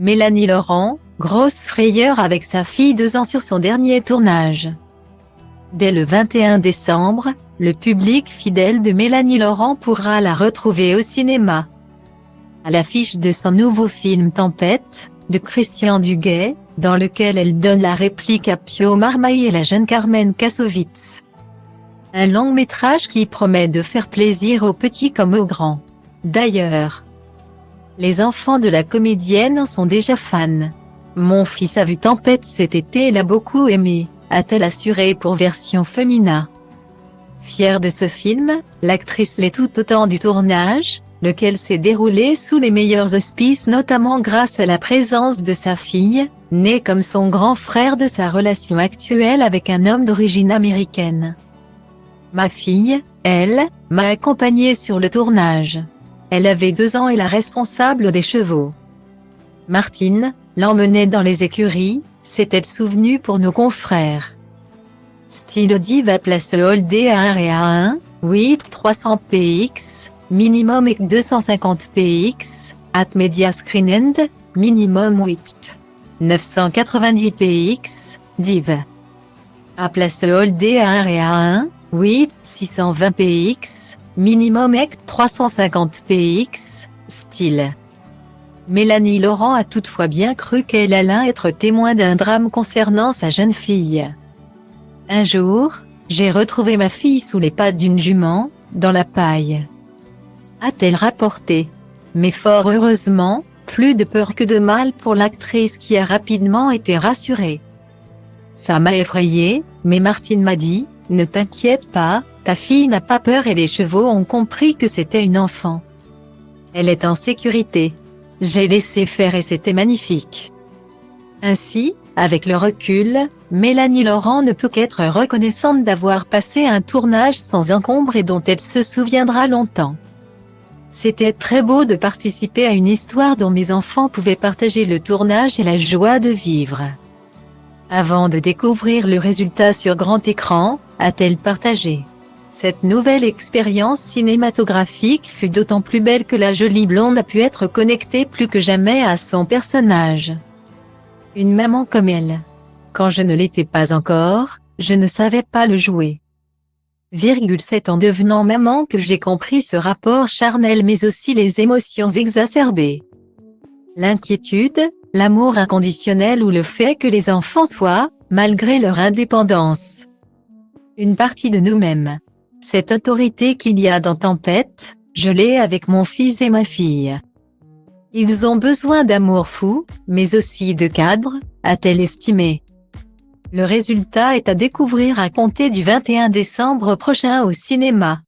Mélanie Laurent, grosse frayeur avec sa fille 2 ans sur son dernier tournage. Dès le 21 décembre, le public fidèle de Mélanie Laurent pourra la retrouver au cinéma. À l'affiche de son nouveau film Tempête, de Christian Duguay, dans lequel elle donne la réplique à Pio Marmaille et la jeune Carmen Kassovitz. Un long métrage qui promet de faire plaisir aux petits comme aux grands. D'ailleurs, les enfants de la comédienne en sont déjà fans. Mon fils a vu Tempête cet été et l'a beaucoup aimé, a-t-elle assuré pour Version Femina. Fière de ce film, l'actrice l'est tout autant du tournage, lequel s'est déroulé sous les meilleurs auspices notamment grâce à la présence de sa fille, née comme son grand frère de sa relation actuelle avec un homme d'origine américaine. Ma fille, elle, m'a accompagnée sur le tournage. Elle avait 2 ans et la responsable des chevaux, Martine, l'emmenait dans les écuries, s'est-elle souvenue pour nos confrères. Style Diva place Holdé à 1 et à 1, 8 300 px, minimum et 250 px, at Media Screen End, minimum 8 990 px, div. À place Holdé à 1 et à 1, 8 620 px, minimum et 350 px, style. Mélanie Laurent a toutefois bien cru qu'elle allait être témoin d'un drame concernant sa jeune fille. Un jour, j'ai retrouvé ma fille sous les pattes d'une jument, dans la paille, a-t-elle rapporté. Mais fort heureusement, plus de peur que de mal pour l'actrice qui a rapidement été rassurée. Ça m'a effrayée, mais Martine m'a dit, ne t'inquiète pas, ta fille n'a pas peur et les chevaux ont compris que c'était une enfant. Elle est en sécurité. J'ai laissé faire et c'était magnifique. Ainsi, avec le recul, Mélanie Laurent ne peut qu'être reconnaissante d'avoir passé un tournage sans encombre et dont elle se souviendra longtemps. C'était très beau de participer à une histoire dont mes enfants pouvaient partager le tournage et la joie de vivre. Avant de découvrir le résultat sur grand écran, a-t-elle partagé. Cette nouvelle expérience cinématographique fut d'autant plus belle que la jolie blonde a pu être connectée plus que jamais à son personnage. Une maman comme elle. Quand je ne l'étais pas encore, je ne savais pas le jouer. C'est en devenant maman que j'ai compris ce rapport charnel mais aussi les émotions exacerbées. L'inquiétude, l'amour inconditionnel ou le fait que les enfants soient, malgré leur indépendance, une partie de nous-mêmes. Cette autorité qu'il y a dans Tempête, je l'ai avec mon fils et ma fille. Ils ont besoin d'amour fou, mais aussi de cadre, a-t-elle estimé. Le résultat est à découvrir à compter du 21 décembre prochain au cinéma.